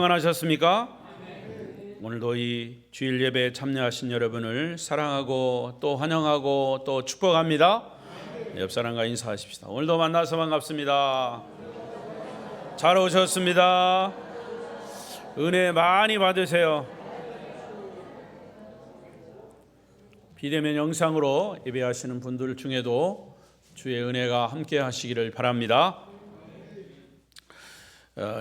안녕하셨습니까? 오늘도 이 주일 예배에 참여하신 여러분을 사랑하고 또 환영하고 또 축복합니다. 옆 사람과 인사하십시다. 오늘도 만나서 반갑습니다. 잘 오셨습니다. 은혜 많이 받으세요. 비대면 영상으로 예배하시는 분들 중에도 주의 은혜가 함께 하시기를 바랍니다.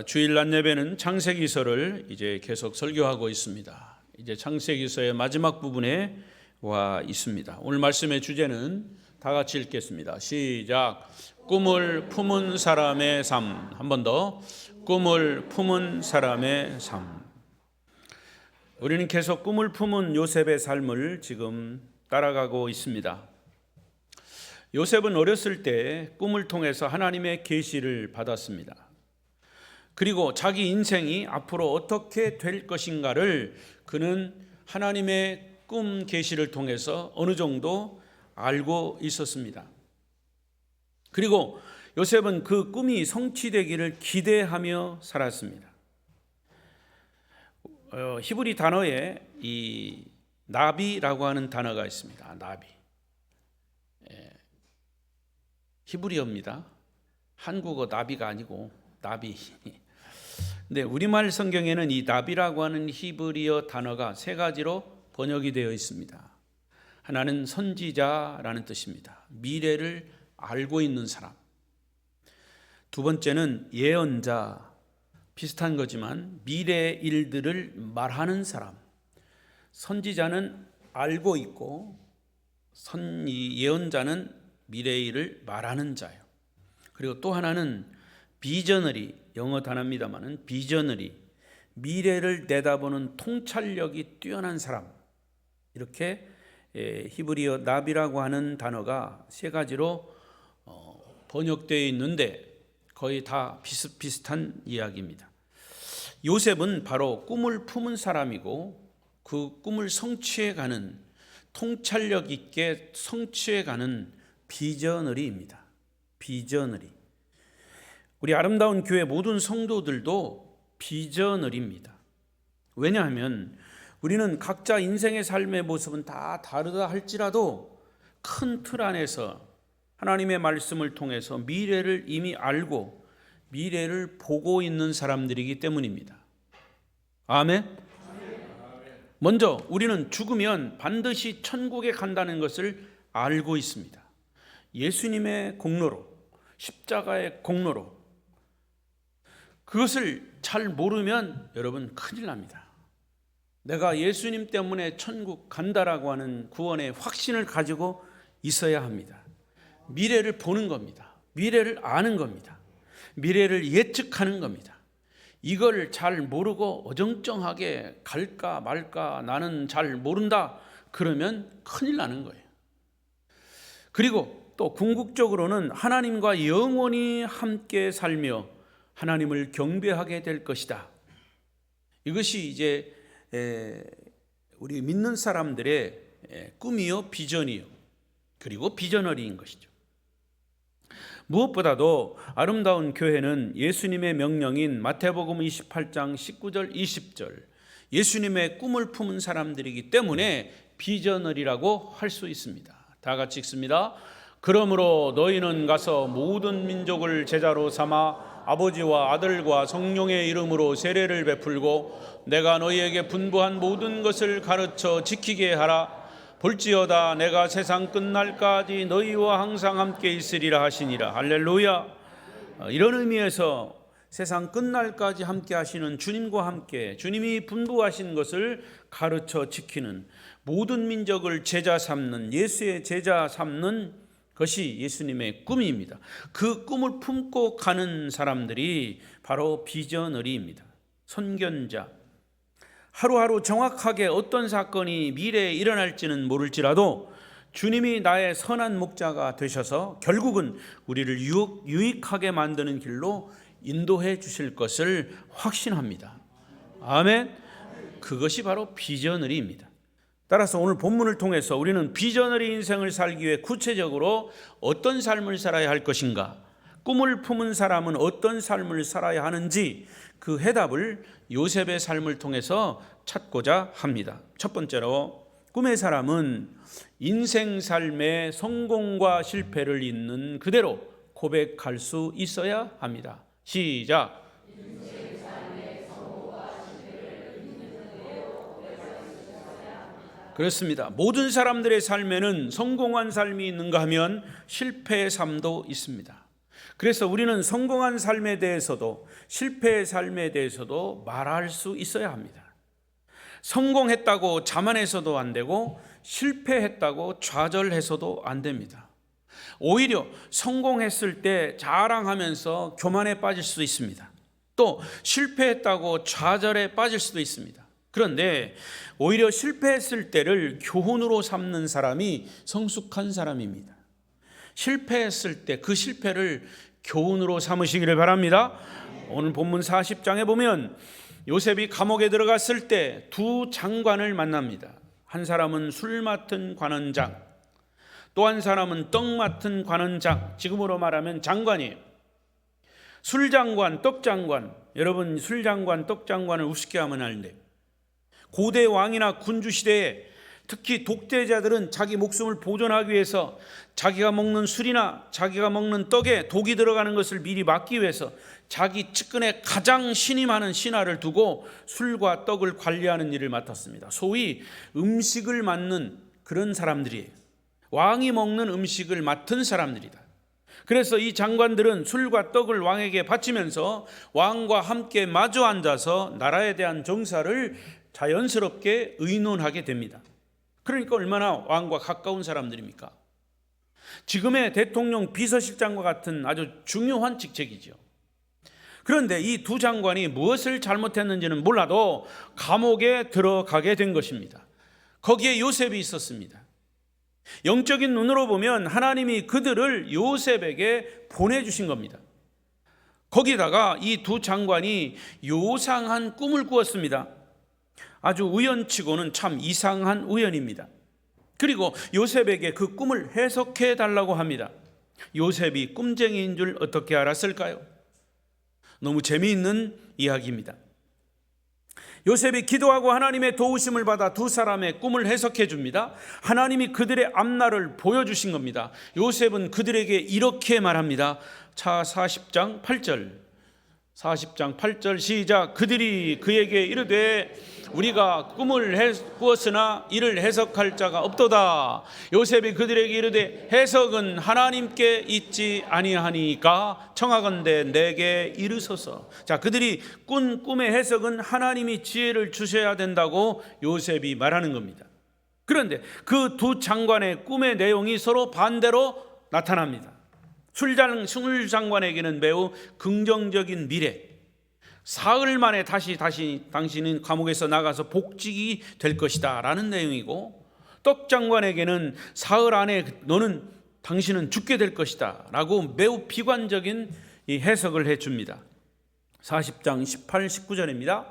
주일 낮 예배는 창세기서를 이제 계속 설교하고 있습니다. 이제 창세기서의 마지막 부분에 와 있습니다. 오늘 말씀의 주제는 다 같이 읽겠습니다. 시작. 꿈을 품은 사람의 삶. 한 번 더. 꿈을 품은 사람의 삶. 우리는 계속 꿈을 품은 요셉의 삶을 지금 따라가고 있습니다. 요셉은 어렸을 때 꿈을 통해서 하나님의 계시를 받았습니다. 그리고 자기 인생이 앞으로 어떻게 될 것인가를 그는 하나님의 꿈 계시를 통해서 어느 정도 알고 있었습니다. 그리고 요셉은 그 꿈이 성취되기를 기대하며 살았습니다. 히브리 단어에 이 나비라고 하는 단어가 있습니다. 나비. 히브리어입니다. 한국어 나비가 아니고 나비. 근데 우리말 성경에는 이 나비라고 하는 히브리어 단어가 세 가지로 번역이 되어 있습니다. 하나는 선지자라는 뜻입니다. 미래를 알고 있는 사람. 두 번째는 예언자, 비슷한 거지만 미래의 일들을 말하는 사람. 선지자는 알고 있고 예언자는 미래의 일을 말하는 자예요. 그리고 또 하나는 비저너리, 영어 단어입니다만은 비저너리, 미래를 내다보는 통찰력이 뛰어난 사람. 이렇게 히브리어 나비라고 하는 단어가 세 가지로 번역되어 있는데 거의 다 비슷비슷한 이야기입니다. 요셉은 바로 꿈을 품은 사람이고 그 꿈을 성취해가는, 통찰력 있게 성취해가는 비저너리입니다. 비저너리. 우리 아름다운 교회 모든 성도들도 비저너리입니다. 왜냐하면 우리는 각자 인생의 삶의 모습은 다 다르다 할지라도 큰 틀 안에서 하나님의 말씀을 통해서 미래를 이미 알고 미래를 보고 있는 사람들이기 때문입니다. 아멘. 먼저 우리는 죽으면 반드시 천국에 간다는 것을 알고 있습니다. 예수님의 공로로, 십자가의 공로로. 그것을 잘 모르면 여러분 큰일 납니다. 내가 예수님 때문에 천국 간다라고 하는 구원의 확신을 가지고 있어야 합니다. 미래를 보는 겁니다. 미래를 아는 겁니다. 미래를 예측하는 겁니다. 이걸 잘 모르고 어정쩡하게 갈까 말까 나는 잘 모른다 그러면 큰일 나는 거예요. 그리고 또 궁극적으로는 하나님과 영원히 함께 살며 하나님을 경배하게 될 것이다. 이것이 이제 우리 믿는 사람들의 꿈이요 비전이요 그리고 비저너리인 것이죠. 무엇보다도 아름다운 교회는 예수님의 명령인 마태복음 28장 19절 20절 예수님의 꿈을 품은 사람들이기 때문에 비저너리라고 할 수 있습니다. 다 같이 읽습니다. 그러므로 너희는 가서 모든 민족을 제자로 삼아 아버지와 아들과 성령의 이름으로 세례를 베풀고 내가 너희에게 분부한 모든 것을 가르쳐 지키게 하라. 볼지어다 내가 세상 끝날까지 너희와 항상 함께 있으리라 하시니라. 할렐루야. 이런 의미에서 세상 끝날까지 함께 하시는 주님과 함께 주님이 분부하신 것을 가르쳐 지키는, 모든 민족을 제자 삼는, 예수의 제자 삼는 것이 예수님의 꿈입니다. 그 꿈을 품고 가는 사람들이 바로 비저너리입니다. 선견자. 하루하루 정확하게 어떤 사건이 미래에 일어날지는 모를지라도 주님이 나의 선한 목자가 되셔서 결국은 우리를 유익하게 만드는 길로 인도해 주실 것을 확신합니다. 아멘. 그것이 바로 비저너리입니다. 따라서 오늘 본문을 통해서 우리는 비저너리 인생을 살기 위해 구체적으로 어떤 삶을 살아야 할 것인가, 꿈을 품은 사람은 어떤 삶을 살아야 하는지 그 해답을 요셉의 삶을 통해서 찾고자 합니다. 첫 번째로 꿈의 사람은 인생 삶의 성공과 실패를 있는 그대로 고백할 수 있어야 합니다. 시작. 그렇습니다. 모든 사람들의 삶에는 성공한 삶이 있는가 하면 실패의 삶도 있습니다. 그래서 우리는 성공한 삶에 대해서도 실패의 삶에 대해서도 말할 수 있어야 합니다. 성공했다고 자만해서도 안 되고 실패했다고 좌절해서도 안 됩니다. 오히려 성공했을 때 자랑하면서 교만에 빠질 수도 있습니다. 또 실패했다고 좌절에 빠질 수도 있습니다. 그런데 오히려 실패했을 때를 교훈으로 삼는 사람이 성숙한 사람입니다. 실패했을 때 그 실패를 교훈으로 삼으시기를 바랍니다. 오늘 본문 40장에 보면 요셉이 감옥에 들어갔을 때 두 장관을 만납니다. 한 사람은 술 맡은 관원장, 또 한 사람은 떡 맡은 관원장, 지금으로 말하면 장관이에요. 술장관, 떡장관, 여러분 술장관, 떡장관을 우습게 하면 안 돼요. 고대 왕이나 군주 시대에 특히 독재자들은 자기 목숨을 보존하기 위해서 자기가 먹는 술이나 자기가 먹는 떡에 독이 들어가는 것을 미리 막기 위해서 자기 측근에 가장 신이 많은 신하를 두고 술과 떡을 관리하는 일을 맡았습니다. 소위 음식을 맡는 그런 사람들이에요. 왕이 먹는 음식을 맡은 사람들이다. 그래서 이 장관들은 술과 떡을 왕에게 바치면서 왕과 함께 마주 앉아서 나라에 대한 정사를 자연스럽게 의논하게 됩니다. 그러니까 얼마나 왕과 가까운 사람들입니까? 지금의 대통령 비서실장과 같은 아주 중요한 직책이죠. 그런데 이 두 장관이 무엇을 잘못했는지는 몰라도 감옥에 들어가게 된 것입니다. 거기에 요셉이 있었습니다. 영적인 눈으로 보면 하나님이 그들을 요셉에게 보내주신 겁니다. 거기다가 이 두 장관이 요상한 꿈을 꾸었습니다. 아주 우연치고는 참 이상한 우연입니다. 그리고 요셉에게 그 꿈을 해석해 달라고 합니다. 요셉이 꿈쟁이인 줄 어떻게 알았을까요? 너무 재미있는 이야기입니다. 요셉이 기도하고 하나님의 도우심을 받아 두 사람의 꿈을 해석해 줍니다. 하나님이 그들의 앞날을 보여주신 겁니다. 요셉은 그들에게 이렇게 말합니다. 자 40장 8절 시작. 그들이 그에게 이르되 우리가 꿈을 꾸었으나 이를 해석할 자가 없도다. 요셉이 그들에게 이르되 해석은 하나님께 있지 아니하니까 청하건대 내게 이르소서. 자, 그들이 꾼 꿈의 해석은 하나님이 지혜를 주셔야 된다고 요셉이 말하는 겁니다. 그런데 그 두 장관의 꿈의 내용이 서로 반대로 나타납니다. 술장관에게는 매우 긍정적인 미래, 사흘 만에 다시 당신은 감옥에서 나가서 복직이 될 것이다 라는 내용이고, 떡장관에게는 사흘 안에 당신은 죽게 될 것이다 라고 매우 비관적인 이 해석을 해줍니다. 40장 18, 19절입니다.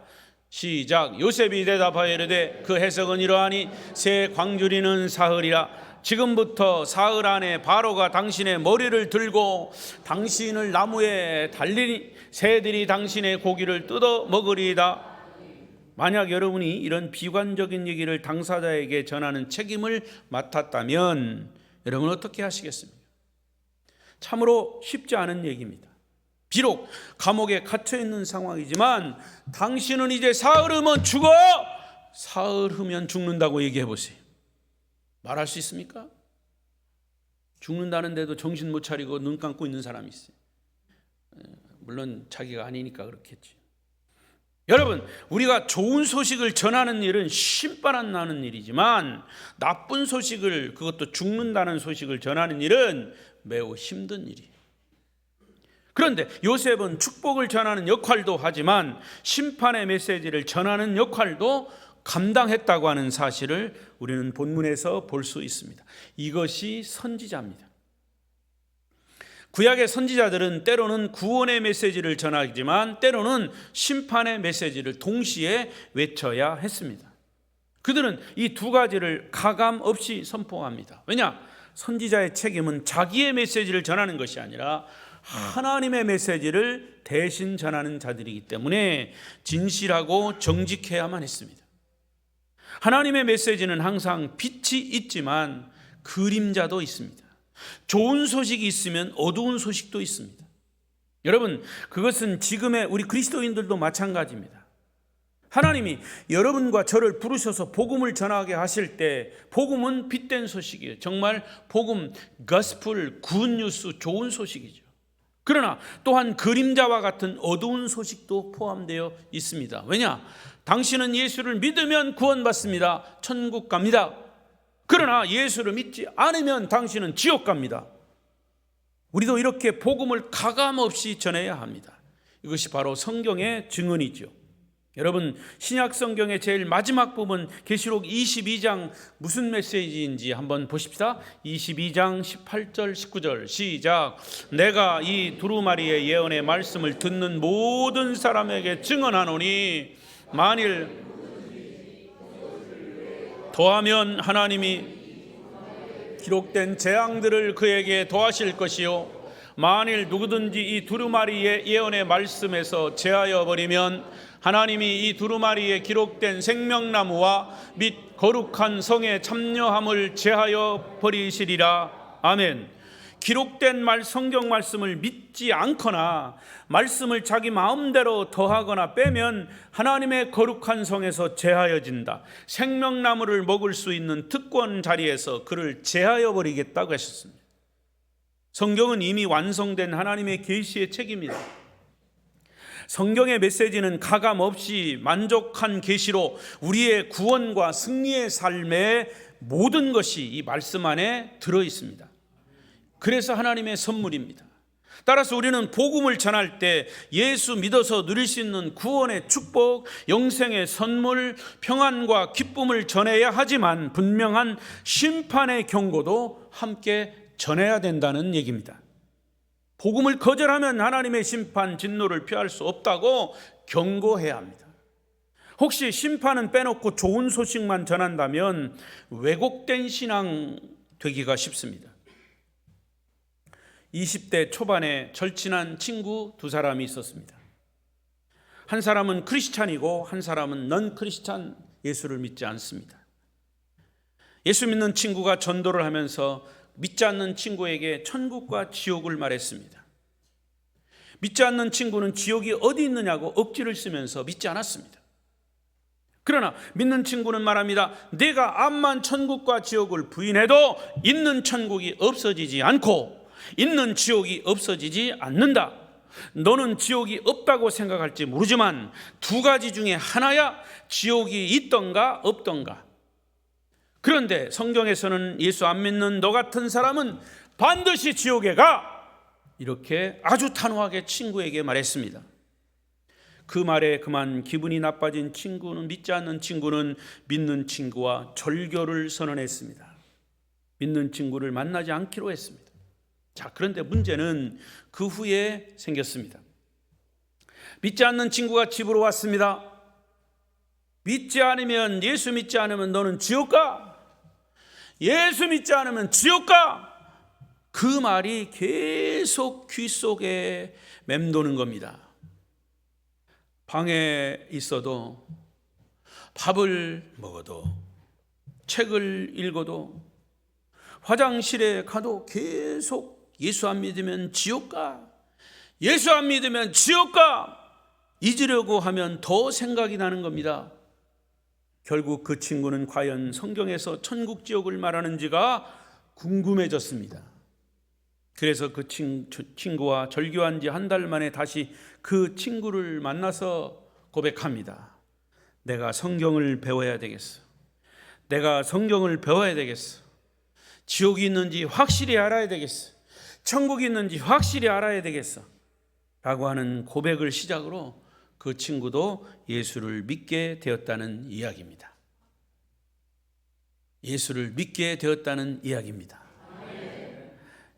시작. 요셉이 대답하여 이르되 그 해석은 이러하니 새 광주리는 사흘이라. 지금부터 사흘 안에 바로가 당신의 머리를 들고 당신을 나무에 달리니 새들이 당신의 고기를 뜯어 먹으리이다. 만약 여러분이 이런 비관적인 얘기를 당사자에게 전하는 책임을 맡았다면 여러분 어떻게 하시겠습니까? 참으로 쉽지 않은 얘기입니다. 비록 감옥에 갇혀 있는 상황이지만 당신은 이제 사흘 후면 죽어! 사흘 후면 죽는다고 얘기해 보세요. 말할 수 있습니까? 죽는다는데도 정신 못 차리고 눈 감고 있는 사람이 있어요. 물론 자기가 아니니까 그렇겠지. 여러분, 우리가 좋은 소식을 전하는 일은 신바람 나는 일이지만 나쁜 소식을, 그것도 죽는다는 소식을 전하는 일은 매우 힘든 일이에요. 그런데 요셉은 축복을 전하는 역할도 하지만 심판의 메시지를 전하는 역할도 감당했다고 하는 사실을 우리는 본문에서 볼 수 있습니다. 이것이 선지자입니다. 구약의 선지자들은 때로는 구원의 메시지를 전하지만 때로는 심판의 메시지를 동시에 외쳐야 했습니다. 그들은 이 두 가지를 가감 없이 선포합니다. 왜냐? 선지자의 책임은 자기의 메시지를 전하는 것이 아니라 하나님의 메시지를 대신 전하는 자들이기 때문에 진실하고 정직해야만 했습니다. 하나님의 메시지는 항상 빛이 있지만 그림자도 있습니다. 좋은 소식이 있으면 어두운 소식도 있습니다. 여러분, 그것은 지금의 우리 그리스도인들도 마찬가지입니다. 하나님이 여러분과 저를 부르셔서 복음을 전하게 하실 때 복음은 빛된 소식이에요. 정말 복음, 거스플, 굿뉴스, 좋은 소식이죠. 그러나 또한 그림자와 같은 어두운 소식도 포함되어 있습니다. 왜냐? 당신은 예수를 믿으면 구원받습니다. 천국 갑니다. 그러나 예수를 믿지 않으면 당신은 지옥 갑니다. 우리도 이렇게 복음을 가감없이 전해야 합니다. 이것이 바로 성경의 증언이죠. 여러분, 신약 성경의 제일 마지막 부분 계시록 22장 무슨 메시지인지 한번 보십시다. 22장 18절 19절 시작. 내가 이 두루마리의 예언의 말씀을 듣는 모든 사람에게 증언하노니 만일 더하면 하나님이 기록된 재앙들을 그에게 더하실 것이요 만일 누구든지 이 두루마리의 예언의 말씀에서 제하여 버리면 하나님이 이 두루마리에 기록된 생명나무와 및 거룩한 성의 참여함을 제하여 버리시리라. 아멘. 기록된 성경 말씀을 믿지 않거나 말씀을 자기 마음대로 더하거나 빼면 하나님의 거룩한 성에서 제하여진다. 생명나무를 먹을 수 있는 특권 자리에서 그를 제하여 버리겠다고 하셨습니다. 성경은 이미 완성된 하나님의 계시의 책입니다. 성경의 메시지는 가감 없이 만족한 계시로 우리의 구원과 승리의 삶의 모든 것이 이 말씀 안에 들어 있습니다. 그래서 하나님의 선물입니다. 따라서 우리는 복음을 전할 때 예수 믿어서 누릴 수 있는 구원의 축복, 영생의 선물, 평안과 기쁨을 전해야 하지만 분명한 심판의 경고도 함께 전해야 된다는 얘기입니다. 복음을 거절하면 하나님의 심판, 진노를 피할 수 없다고 경고해야 합니다. 혹시 심판은 빼놓고 좋은 소식만 전한다면 왜곡된 신앙 되기가 쉽습니다. 20대 초반에 절친한 친구 두 사람이 있었습니다. 한 사람은 크리스찬이고 한 사람은 넌 크리스찬, 예수를 믿지 않습니다. 예수 믿는 친구가 전도를 하면서 믿지 않는 친구에게 천국과 지옥을 말했습니다. 믿지 않는 친구는 지옥이 어디 있느냐고 억지를 쓰면서 믿지 않았습니다. 그러나 믿는 친구는 말합니다. 내가 암만 천국과 지옥을 부인해도 있는 천국이 없어지지 않고 있는 지옥이 없어지지 않는다. 너는 지옥이 없다고 생각할지 모르지만 두 가지 중에 하나야. 지옥이 있던가 없던가. 그런데 성경에서는 예수 안 믿는 너 같은 사람은 반드시 지옥에 가, 이렇게 아주 단호하게 친구에게 말했습니다. 그 말에 그만 기분이 나빠진 친구는, 믿지 않는 친구는 믿는 친구와 절교를 선언했습니다. 믿는 친구를 만나지 않기로 했습니다. 자, 그런데 문제는 그 후에 생겼습니다. 믿지 않는 친구가 집으로 왔습니다. 믿지 않으면, 예수 믿지 않으면 너는 지옥 가. 예수 믿지 않으면 지옥 가. 그 말이 계속 귀 속에 맴도는 겁니다. 방에 있어도, 밥을 먹어도, 책을 읽어도, 화장실에 가도 계속 예수 안 믿으면 지옥 가, 예수 안 믿으면 지옥 가, 잊으려고 하면 더 생각이 나는 겁니다. 결국 그 친구는 과연 성경에서 천국 지옥을 말하는지가 궁금해졌습니다. 그래서 그 친구와 절교한 지 한 달 만에 다시 그 친구를 만나서 고백합니다. 내가 성경을 배워야 되겠어. 내가 성경을 배워야 되겠어. 지옥이 있는지 확실히 알아야 되겠어. 천국이 있는지 확실히 알아야 되겠어. 라고 하는 고백을 시작으로 그 친구도 예수를 믿게 되었다는 이야기입니다. 예수를 믿게 되었다는 이야기입니다.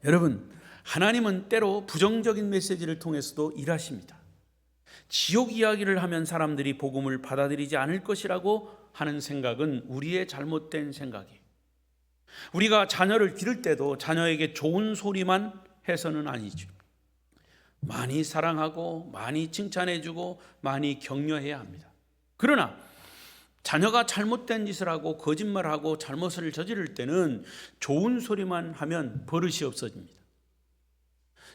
여러분, 하나님은 때로 부정적인 메시지를 통해서도 일하십니다. 지옥 이야기를 하면 사람들이 복음을 받아들이지 않을 것이라고 하는 생각은 우리의 잘못된 생각이에요. 우리가 자녀를 기를 때도 자녀에게 좋은 소리만 해서는 아니죠. 많이 사랑하고 많이 칭찬해주고 많이 격려해야 합니다. 그러나 자녀가 잘못된 짓을 하고 거짓말하고 잘못을 저지를 때는 좋은 소리만 하면 버릇이 없어집니다.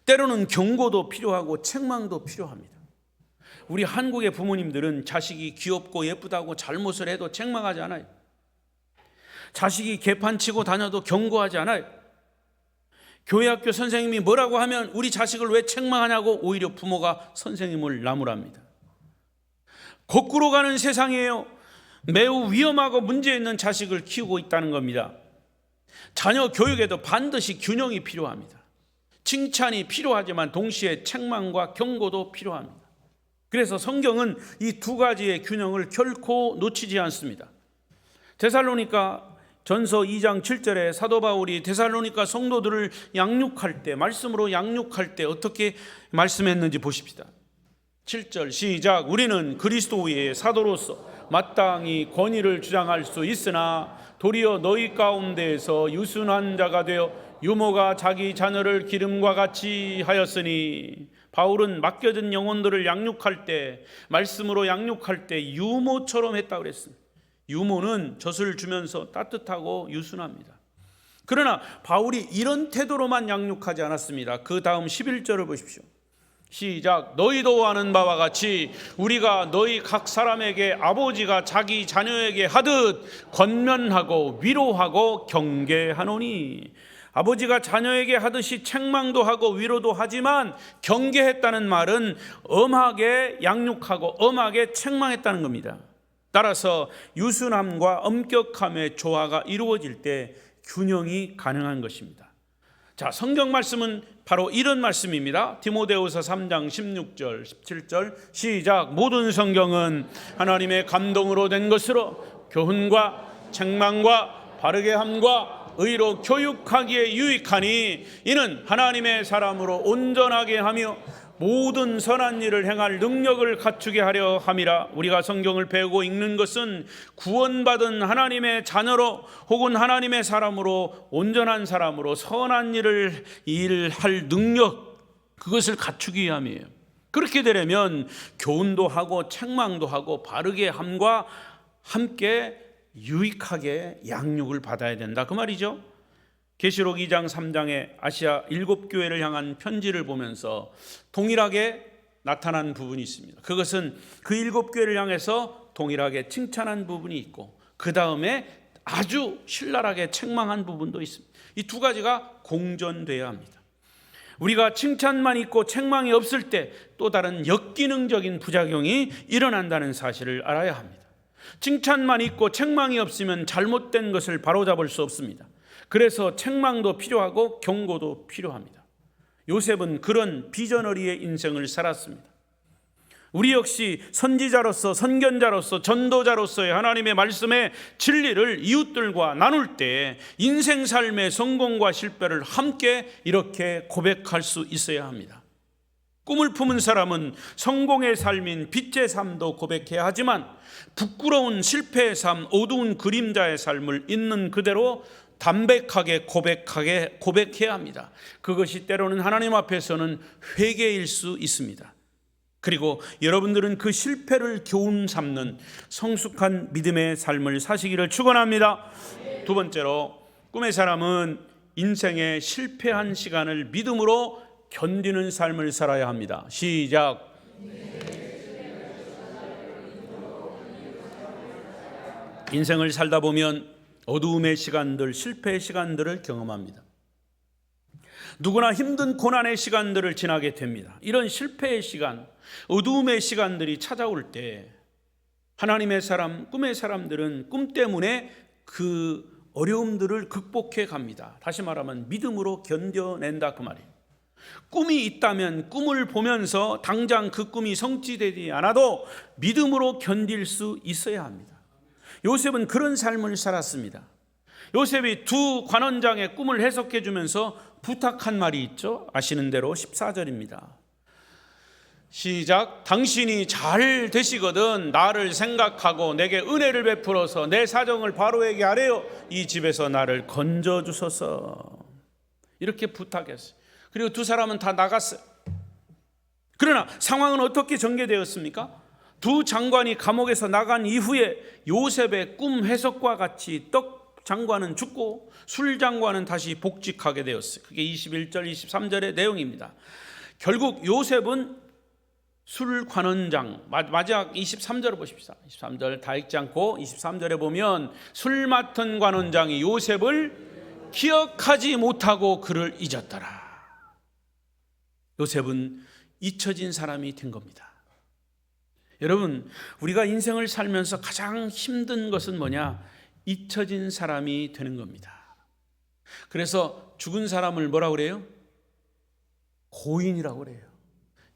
때로는 경고도 필요하고 책망도 필요합니다. 우리 한국의 부모님들은 자식이 귀엽고 예쁘다고 잘못을 해도 책망하지 않아요. 자식이 개판치고 다녀도 경고하지 않아요. 교회 학교 선생님이 뭐라고 하면 우리 자식을 왜 책망하냐고 오히려 부모가 선생님을 나무랍니다. 거꾸로 가는 세상이에요. 매우 위험하고 문제 있는 자식을 키우고 있다는 겁니다. 자녀 교육에도 반드시 균형이 필요합니다. 칭찬이 필요하지만 동시에 책망과 경고도 필요합니다. 그래서 성경은 이 두 가지의 균형을 결코 놓치지 않습니다. 데살로니가 전서 2장 7절에 사도 바울이 데살로니가 성도들을 양육할 때, 말씀으로 양육할 때 어떻게 말씀했는지 보십시다. 7절 시작. 우리는 그리스도의 사도로서 마땅히 권위를 주장할 수 있으나 도리어 너희 가운데에서 유순한 자가 되어 유모가 자기 자녀를 기름과 같이 하였으니, 바울은 맡겨진 영혼들을 양육할 때, 말씀으로 양육할 때 유모처럼 했다고 그랬습니다. 유모는 젖을 주면서 따뜻하고 유순합니다. 그러나 바울이 이런 태도로만 양육하지 않았습니다. 그 다음 11절을 보십시오. 시작. 너희도 아는 바와 같이 우리가 너희 각 사람에게 아버지가 자기 자녀에게 하듯 권면하고 위로하고 경계하노니, 아버지가 자녀에게 하듯이 책망도 하고 위로도 하지만 경계했다는 말은 엄하게 양육하고 엄하게 책망했다는 겁니다. 따라서 유순함과 엄격함의 조화가 이루어질 때 균형이 가능한 것입니다. 자, 성경 말씀은 바로 이런 말씀입니다. 디모데후서 3장 16절 17절 시작. 모든 성경은 하나님의 감동으로 된 것으로 교훈과 책망과 바르게 함과 의로 교육하기에 유익하니, 이는 하나님의 사람으로 온전하게 하며 모든 선한 일을 행할 능력을 갖추게 하려 함이라. 우리가 성경을 배우고 읽는 것은 구원받은 하나님의 자녀로 혹은 하나님의 사람으로, 온전한 사람으로 선한 일을 일할 능력, 그것을 갖추기 위함이에요. 그렇게 되려면 교훈도 하고 책망도 하고 바르게 함과 함께 유익하게 양육을 받아야 된다, 그 말이죠. 계시록 2장 3장의 아시아 7교회를 향한 편지를 보면서 동일하게 나타난 부분이 있습니다. 그것은 그 7교회를 향해서 동일하게 칭찬한 부분이 있고, 그 다음에 아주 신랄하게 책망한 부분도 있습니다. 이 두 가지가 공존돼야 합니다. 우리가 칭찬만 있고 책망이 없을 때 또 다른 역기능적인 부작용이 일어난다는 사실을 알아야 합니다. 칭찬만 있고 책망이 없으면 잘못된 것을 바로잡을 수 없습니다. 그래서 책망도 필요하고 경고도 필요합니다. 요셉은 그런 비전어리의 인생을 살았습니다. 우리 역시 선지자로서, 선견자로서, 전도자로서의 하나님의 말씀의 진리를 이웃들과 나눌 때 인생 삶의 성공과 실패를 함께 이렇게 고백할 수 있어야 합니다. 꿈을 품은 사람은 성공의 삶인 빛의 삶도 고백해야 하지만 부끄러운 실패의 삶, 어두운 그림자의 삶을 있는 그대로 담백하게 고백해야 합니다. 그것이 때로는 하나님 앞에서는 회개일 수 있습니다. 그리고 여러분들은 그 실패를 교훈 삼는 성숙한 믿음의 삶을 사시기를 축원합니다. 두 번째로, 꿈의 사람은 인생의 실패한 시간을 믿음으로 견디는 삶을 살아야 합니다. 시작. 인생을 살다 보면 어두움의 시간들, 실패의 시간들을 경험합니다. 누구나 힘든 고난의 시간들을 지나게 됩니다. 이런 실패의 시간, 어두움의 시간들이 찾아올 때 하나님의 사람, 꿈의 사람들은 꿈 때문에 그 어려움들을 극복해 갑니다. 다시 말하면 믿음으로 견뎌낸다, 그 말이에요. 꿈이 있다면 꿈을 보면서 당장 그 꿈이 성취되지 않아도 믿음으로 견딜 수 있어야 합니다. 요셉은 그런 삶을 살았습니다. 요셉이 두 관원장의 꿈을 해석해 주면서 부탁한 말이 있죠. 아시는 대로 14절입니다. 시작. 당신이 잘 되시거든 나를 생각하고 내게 은혜를 베풀어서 내 사정을 바로에게 아뢰어 이 집에서 나를 건져주소서. 이렇게 부탁했어요. 그리고 두 사람은 다 나갔어요. 그러나 상황은 어떻게 전개되었습니까? 두 장관이 감옥에서 나간 이후에 요셉의 꿈 해석과 같이 떡 장관은 죽고 술 장관은 다시 복직하게 되었어요. 그게 21절 23절의 내용입니다. 결국 요셉은 술 관원장, 마지막 23절을 보십시다. 23절 다 읽지 않고 23절에 보면 술 맡은 관원장이 요셉을 기억하지 못하고 그를 잊었더라. 요셉은 잊혀진 사람이 된 겁니다. 여러분, 우리가 인생을 살면서 가장 힘든 것은 뭐냐? 잊혀진 사람이 되는 겁니다. 그래서 죽은 사람을 뭐라고 그래요? 고인이라고 그래요.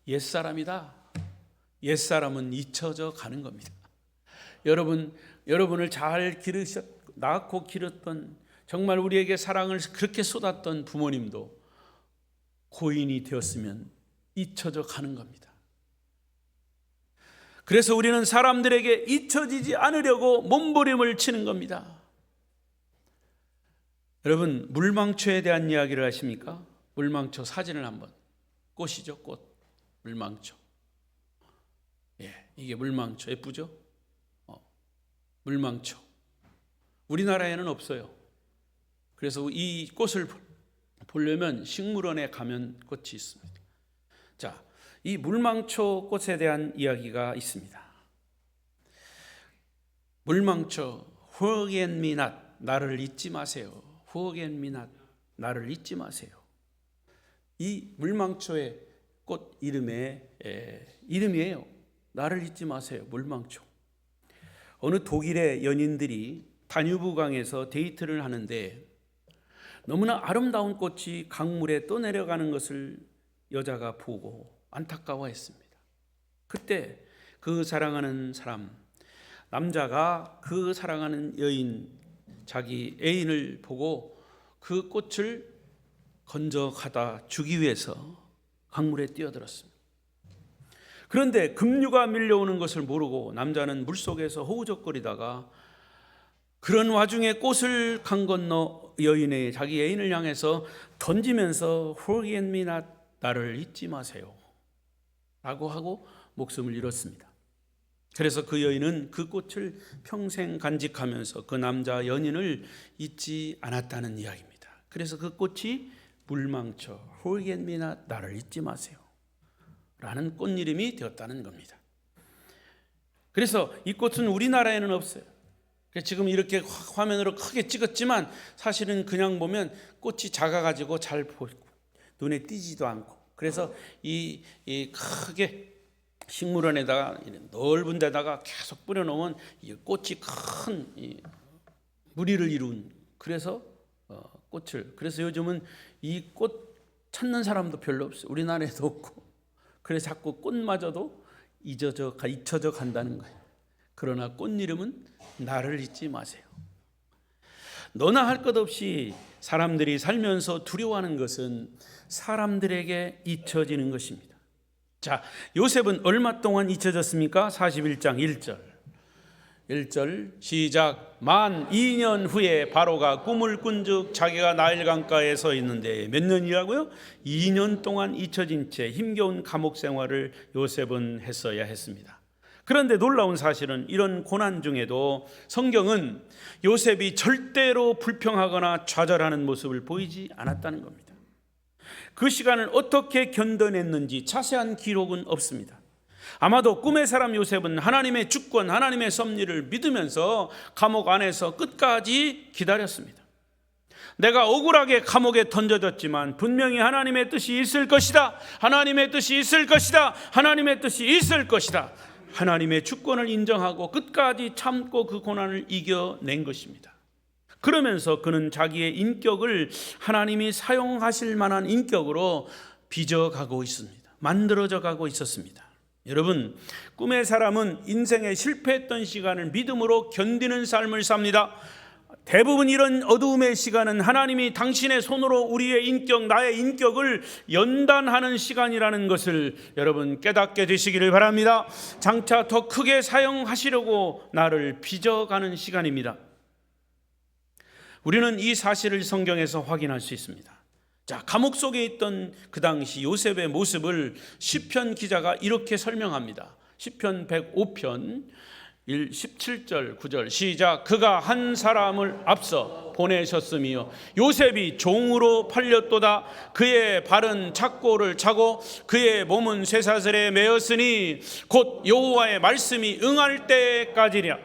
옛사람이다. 옛사람은 잊혀져 가는 겁니다. 여러분을 잘 낳고 기르던, 정말 우리에게 사랑을 그렇게 쏟았던 부모님도 고인이 되었으면 잊혀져 가는 겁니다. 그래서 우리는 사람들에게 잊혀지지 않으려고 몸부림을 치는 겁니다. 여러분, 물망초에 대한 이야기를 하십니까? 물망초 사진을 한번, 꽃이죠, 꽃. 물망초. 이게 물망초, 예쁘죠? 물망초. 우리나라에는 없어요. 그래서 이 꽃을 보려면 식물원에 가면 꽃이 있습니다. 자, 이 물망초 꽃에 대한 이야기가 있습니다. 물망초, forget me not, 나를 잊지 마세요. forget me not, 나를 잊지 마세요. 이 물망초의 꽃 이름이에요. 나를 잊지 마세요. 물망초. 어느 독일의 연인들이 다뉴브강에서 데이트를 하는데 너무나 아름다운 꽃이 강물에 떠내려가는 것을 여자가 보고 안타까워했습니다. 그때 그 사랑하는 사람, 남자가 그 사랑하는 여인, 자기 애인을 보고 그 꽃을 건져 가다 주기 위해서 강물에 뛰어들었습니다. 그런데 급류가 밀려오는 것을 모르고 남자는 물속에서 허우적거리다가 그런 와중에 꽃을 강 건너 여인의 자기 애인을 향해서 던지면서 forget me not, 나를 잊지 마세요 라고 하고 목숨을 잃었습니다. 그래서 그 여인은 그 꽃을 평생 간직하면서 그 남자 연인을 잊지 않았다는 이야기입니다. 그래서 그 꽃이 물망초, forget me not, 나를 잊지 마세요 라는 꽃 이름이 되었다는 겁니다. 그래서 이 꽃은 우리나라에는 없어요. 지금 이렇게 화면으로 크게 찍었지만 사실은 그냥 보면 꽃이 작아가지고 잘 보이고 눈에 띄지도 않고, 그래서 이 크게 식물원에다가 넓은 데다가 계속 뿌려놓으면 이 꽃이 큰 무리를 이룬, 그래서 꽃을, 그래서 요즘은 이 꽃 찾는 사람도 별로 없어요. 우리나라에도 없고. 그래서 자꾸 꽃마저도 잊혀져 간다는 거예요. 그러나 꽃 이름은 나를 잊지 마세요. 너나 할 것 없이 사람들이 살면서 두려워하는 것은 사람들에게 잊혀지는 것입니다. 자, 요셉은 얼마 동안 잊혀졌습니까? 41장 1절 시작. 만 2년 후에 바로가 꿈을 꾼즉 자기가 나일 강가에 서 있는데, 몇 년이라고요? 2년 동안 잊혀진 채 힘겨운 감옥 생활을 요셉은 했어야 했습니다. 그런데 놀라운 사실은 이런 고난 중에도 성경은 요셉이 절대로 불평하거나 좌절하는 모습을 보이지 않았다는 겁니다. 그 시간을 어떻게 견뎌냈는지 자세한 기록은 없습니다. 아마도 꿈의 사람 요셉은 하나님의 주권, 하나님의 섭리를 믿으면서 감옥 안에서 끝까지 기다렸습니다. 내가 억울하게 감옥에 던져졌지만 분명히 하나님의 뜻이 있을 것이다. 하나님의 뜻이 있을 것이다. 하나님의 뜻이 있을 것이다. 하나님의 주권을 인정하고 끝까지 참고 그 고난을 이겨낸 것입니다. 그러면서 그는 자기의 인격을 하나님이 사용하실 만한 인격으로 빚어가고 있습니다. 만들어져 가고 있었습니다. 여러분, 꿈의 사람은 인생에 실패했던 시간을 믿음으로 견디는 삶을 삽니다. 대부분 이런 어두움의 시간은 하나님이 당신의 손으로 우리의 인격, 나의 인격을 연단하는 시간이라는 것을 여러분 깨닫게 되시기를 바랍니다. 장차 더 크게 사용하시려고 나를 빚어가는 시간입니다. 우리는 이 사실을 성경에서 확인할 수 있습니다. 자, 감옥 속에 있던 그 당시 요셉의 모습을 시편 기자가 이렇게 설명합니다. 시편 105편 17절 9절 시작. 그가 한 사람을 앞서 보내셨으며 요셉이 종으로 팔렸도다. 그의 발은 착고를 차고 그의 몸은 쇠사슬에 매었으니 곧 여호와의 말씀이 응할 때까지랴.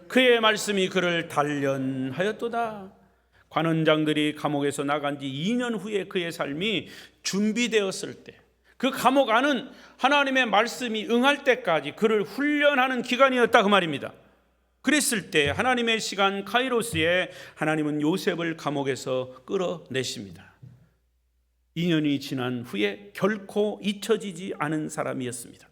그의 말씀이 그를 단련하였도다. 관원장들이 감옥에서 나간 지 2년 후에 그의 삶이 준비되었을 때, 그 감옥 안은 하나님의 말씀이 응할 때까지 그를 훈련하는 기간이었다 그 말입니다. 그랬을 때 하나님의 시간 카이로스에 하나님은 요셉을 감옥에서 끌어내십니다. 2년이 지난 후에 결코 잊혀지지 않은 사람이었습니다.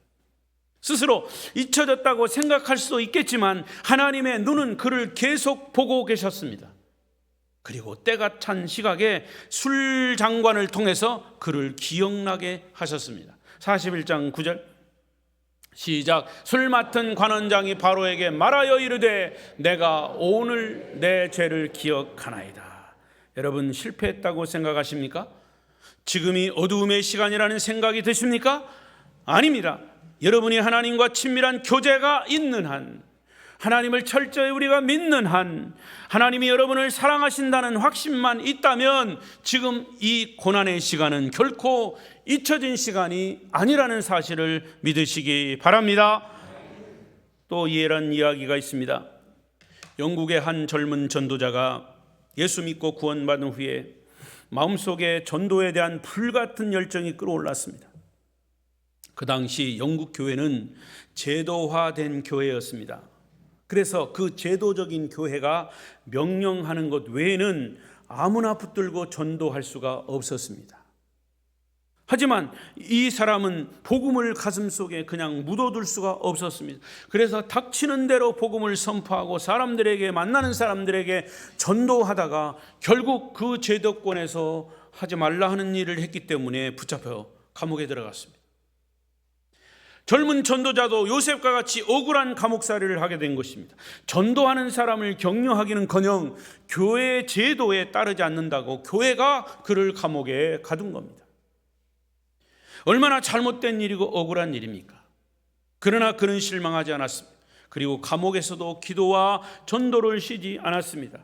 스스로 잊혀졌다고 생각할 수도 있겠지만 하나님의 눈은 그를 계속 보고 계셨습니다. 그리고 때가 찬 시각에 술 장관을 통해서 그를 기억나게 하셨습니다. 41장 9절 시작. 술 맡은 관원장이 바로에게 말하여 이르되 내가 오늘 내 죄를 기억하나이다. 여러분, 실패했다고 생각하십니까? 지금이 어두움의 시간이라는 생각이 드십니까? 아닙니다. 여러분이 하나님과 친밀한 교제가 있는 한, 하나님을 철저히 우리가 믿는 한, 하나님이 여러분을 사랑하신다는 확신만 있다면 지금 이 고난의 시간은 결코 잊혀진 시간이 아니라는 사실을 믿으시기 바랍니다. 또 이런 이야기가 있습니다. 영국의 한 젊은 전도자가 예수 믿고 구원받은 후에 마음속에 전도에 대한 불같은 열정이 끌어올랐습니다. 그 당시 영국 교회는 제도화된 교회였습니다. 그래서 그 제도적인 교회가 명령하는 것 외에는 아무나 붙들고 전도할 수가 없었습니다. 하지만 이 사람은 복음을 가슴속에 그냥 묻어둘 수가 없었습니다. 그래서 닥치는 대로 복음을 선포하고 사람들에게, 만나는 사람들에게 전도하다가 결국 그 제도권에서 하지 말라 하는 일을 했기 때문에 붙잡혀 감옥에 들어갔습니다. 젊은 전도자도 요셉과 같이 억울한 감옥살이를 하게 된 것입니다. 전도하는 사람을 격려하기는커녕 교회의 제도에 따르지 않는다고 교회가 그를 감옥에 가둔 겁니다. 얼마나 잘못된 일이고 억울한 일입니까? 그러나 그는 실망하지 않았습니다. 그리고 감옥에서도 기도와 전도를 쉬지 않았습니다.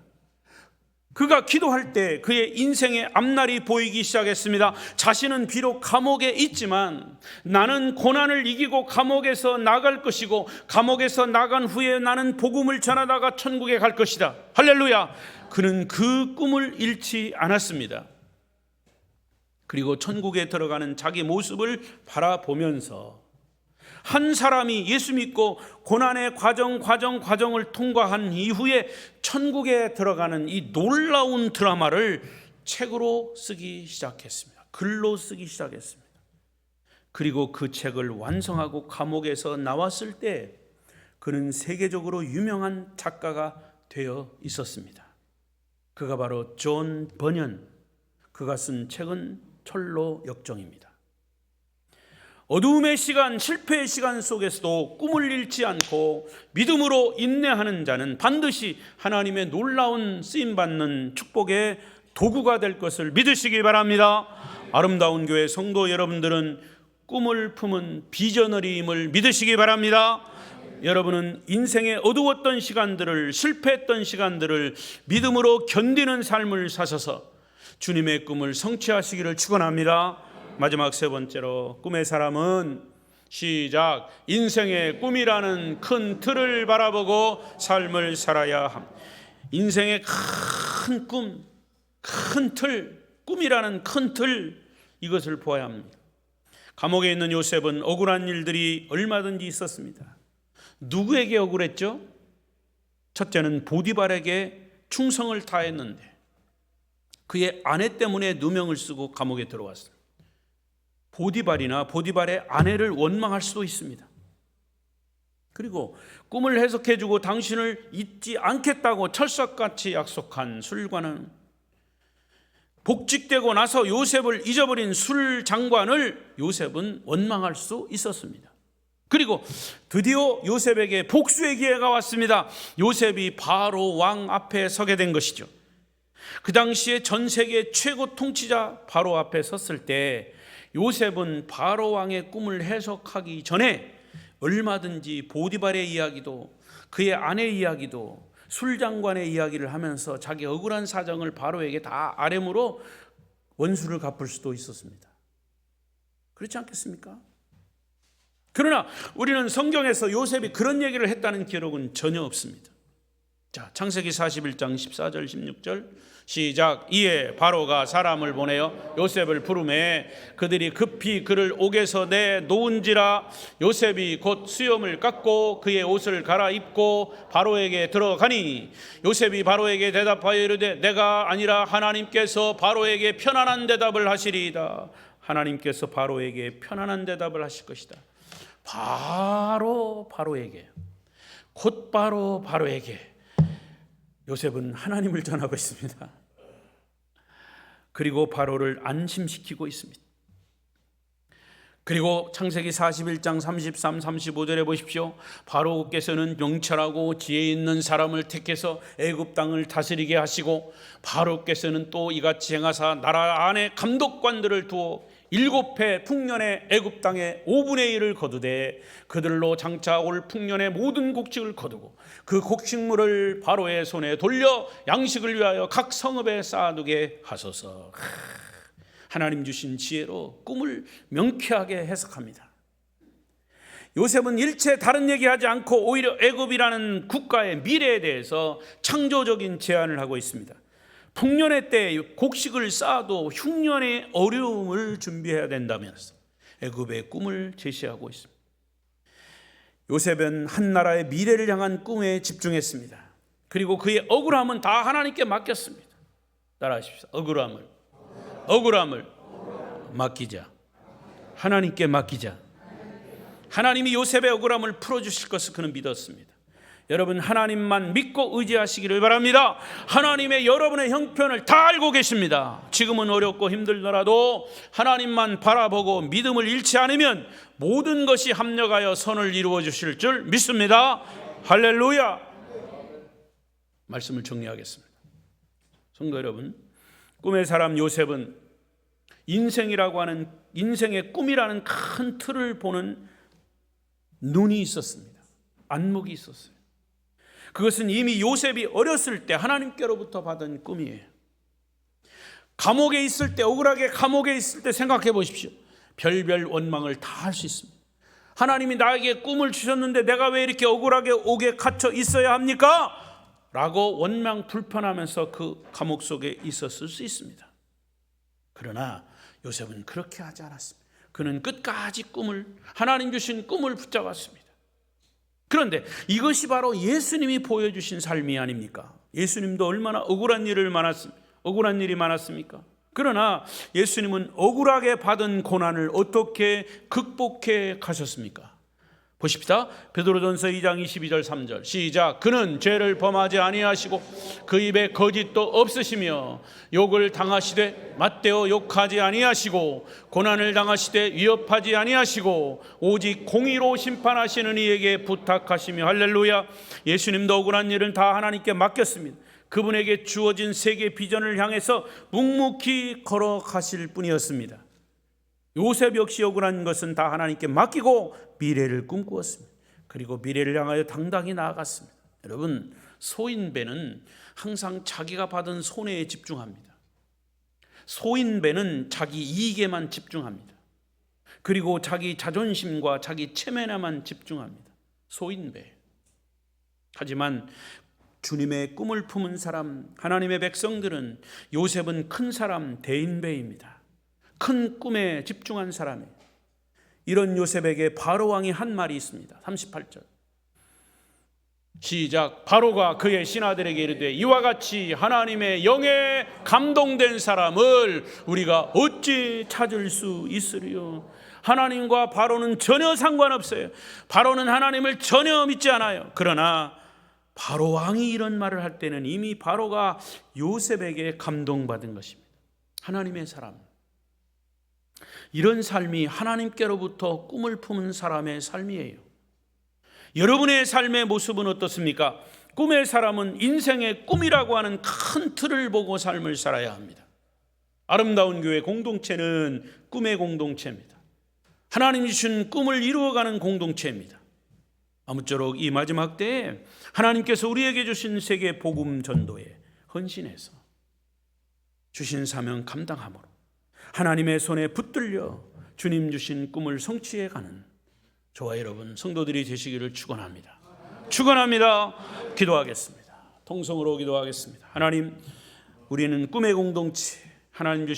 그가 기도할 때 그의 인생의 앞날이 보이기 시작했습니다. 자신은 비록 감옥에 있지만 나는 고난을 이기고 감옥에서 나갈 것이고 감옥에서 나간 후에 나는 복음을 전하다가 천국에 갈 것이다. 할렐루야. 그는 그 꿈을 잃지 않았습니다. 그리고 천국에 들어가는 자기 모습을 바라보면서 한 사람이 예수 믿고 고난의 과정을 통과한 이후에 천국에 들어가는 이 놀라운 드라마를 책으로 쓰기 시작했습니다. 글로 쓰기 시작했습니다. 그리고 그 책을 완성하고 감옥에서 나왔을 때 그는 세계적으로 유명한 작가가 되어 있었습니다. 그가 바로 존 버년. 그가 쓴 책은 철로 역정입니다. 어두움의 시간, 실패의 시간 속에서도 꿈을 잃지 않고 믿음으로 인내하는 자는 반드시 하나님의 놀라운 쓰임받는 축복의 도구가 될 것을 믿으시기 바랍니다. 아름다운 교회 성도 여러분들은 꿈을 품은 비저너리임을 믿으시기 바랍니다. 여러분은 인생의 어두웠던 시간들을, 실패했던 시간들을 믿음으로 견디는 삶을 사셔서 주님의 꿈을 성취하시기를 축원합니다. 마지막 세 번째로, 꿈의 사람은 시작. 인생의 꿈이라는 큰 틀을 바라보고 삶을 살아야 합니다. 인생의 큰 꿈, 큰 틀, 꿈이라는 큰 틀, 이것을 보아야 합니다. 감옥에 있는 요셉은 억울한 일들이 얼마든지 있었습니다. 누구에게 억울했죠? 첫째는 보디발에게 충성을 다했는데 그의 아내 때문에 누명을 쓰고 감옥에 들어왔습니다. 보디발의 아내를 원망할 수도 있습니다. 그리고 꿈을 해석해주고 당신을 잊지 않겠다고 철석같이 약속한 술관은 복직되고 나서 요셉을 잊어버린 술 장관을 요셉은 원망할 수 있었습니다. 그리고 드디어 요셉에게 복수의 기회가 왔습니다. 요셉이 바로 왕 앞에 서게 된 것이죠. 그 당시에 전 세계 최고 통치자 바로 앞에 섰을 때 요셉은 바로 왕의 꿈을 해석하기 전에 얼마든지 보디발의 이야기도 그의 아내 이야기도 술장관의 이야기를 하면서 자기 억울한 사정을 바로에게 다 아뢰므로 원수를 갚을 수도 있었습니다. 그렇지 않겠습니까? 그러나 우리는 성경에서 요셉이 그런 얘기를 했다는 기록은 전혀 없습니다. 자, 창세기 41장 14절 16절 시작. 이에 바로가 사람을 보내어 요셉을 부르매 그들이 급히 그를 옥에서 내놓은지라. 요셉이 곧 수염을 깎고 그의 옷을 갈아입고 바로에게 들어가니 요셉이 바로에게 대답하여 이르되 내가 아니라 하나님께서 바로에게 편안한 대답을 하시리이다. 하나님께서 바로에게 편안한 대답을 하실 것이다. 바로에게, 곧바로 바로에게 요셉은 하나님을 전하고 있습니다. 그리고 바로를 안심시키고 있습니다. 그리고 창세기 41장 33, 35절에 보십시오. 바로께서는 명철하고 지혜 있는 사람을 택해서 애굽 땅을 다스리게 하시고 바로께서는 또 이같이 행하사 나라 안에 감독관들을 두어 7해 풍년의 애굽 땅의 5분의 1을 거두되 그들로 장차 올 풍년의 모든 곡식을 거두고 그 곡식물을 바로의 손에 돌려 양식을 위하여 각 성읍에 쌓아두게 하소서. 하나님 주신 지혜로 꿈을 명쾌하게 해석합니다. 요셉은 일체 다른 얘기하지 않고 오히려 애굽이라는 국가의 미래에 대해서 창조적인 제안을 하고 있습니다. 풍년의 때 곡식을 쌓아도 흉년의 어려움을 준비해야 된다면서 애굽의 꿈을 제시하고 있습니다. 요셉은 한 나라의 미래를 향한 꿈에 집중했습니다. 그리고 그의 억울함은 다 하나님께 맡겼습니다. 따라하십시오. 억울함을 맡기자. 하나님께 맡기자. 하나님이 요셉의 억울함을 풀어주실 것을 그는 믿었습니다. 여러분, 하나님만 믿고 의지하시기를 바랍니다. 하나님의 여러분의 형편을 다 알고 계십니다. 지금은 어렵고 힘들더라도 하나님만 바라보고 믿음을 잃지 않으면 모든 것이 합력하여 선을 이루어 주실 줄 믿습니다. 할렐루야. 말씀을 정리하겠습니다. 성도 여러분, 꿈의 사람 요셉은 인생이라고 하는 인생의 꿈이라는 큰 틀을 보는 눈이 있었습니다. 안목이 있었어요. 그것은 이미 요셉이 어렸을 때 하나님께로부터 받은 꿈이에요. 감옥에 있을 때, 억울하게 감옥에 있을 때 생각해 보십시오. 별별 원망을 다 할 수 있습니다. 하나님이 나에게 꿈을 주셨는데 내가 왜 이렇게 억울하게 옥에 갇혀 있어야 합니까? 라고 원망 불편하면서 그 감옥 속에 있었을 수 있습니다. 그러나 요셉은 그렇게 하지 않았습니다. 그는 끝까지 하나님 주신 꿈을 붙잡았습니다. 그런데 이것이 바로 예수님이 보여주신 삶이 아닙니까? 예수님도 얼마나 억울한 일이 많았습니까? 그러나 예수님은 억울하게 받은 고난을 어떻게 극복해 가셨습니까? 보십시다. 베드로전서 2장 22절 3절 시작. 그는 죄를 범하지 아니하시고 그 입에 거짓도 없으시며 욕을 당하시되 맞대어 욕하지 아니하시고 고난을 당하시되 위협하지 아니하시고 오직 공의로 심판하시는 이에게 부탁하시며. 할렐루야. 예수님도 억울한 일은 다 하나님께 맡겼습니다. 그분에게 주어진 세계 비전을 향해서 묵묵히 걸어가실 뿐이었습니다. 요셉 역시 억울한 것은 다 하나님께 맡기고 미래를 꿈꾸었습니다. 그리고 미래를 향하여 당당히 나아갔습니다. 여러분, 소인배는 항상 자기가 받은 손해에 집중합니다. 소인배는 자기 이익에만 집중합니다. 그리고 자기 자존심과 자기 체면에만 집중합니다. 소인배. 하지만 주님의 꿈을 품은 사람, 하나님의 백성들은 요셉은 큰 사람, 대인배입니다. 큰 꿈에 집중한 사람이에요. 이런 요셉에게 바로 왕이 한 말이 있습니다. 38절 시작. 바로가 그의 신하들에게 이르되 이와 같이 하나님의 영에 감동된 사람을 우리가 어찌 찾을 수 있으리요. 하나님과 바로는 전혀 상관없어요. 바로는 하나님을 전혀 믿지 않아요. 그러나 바로 왕이 이런 말을 할 때는 이미 바로가 요셉에게 감동받은 것입니다. 하나님의 사람. 이런 삶이 하나님께로부터 꿈을 품은 사람의 삶이에요. 여러분의 삶의 모습은 어떻습니까? 꿈의 사람은 인생의 꿈이라고 하는 큰 틀을 보고 삶을 살아야 합니다. 아름다운 교회 공동체는 꿈의 공동체입니다. 하나님이 주신 꿈을 이루어가는 공동체입니다. 아무쪼록 이 마지막 때에 하나님께서 우리에게 주신 세계 복음 전도에 헌신해서 주신 사명 감당함으로 하나님의 손에 붙들려 주님 주신 꿈을 성취해가는 저와 여러분 성도들이 되시기를 축원합니다. 기도하겠습니다. 통성으로 기도하겠습니다. 하나님, 우리는 꿈의 공동체, 하나님 주신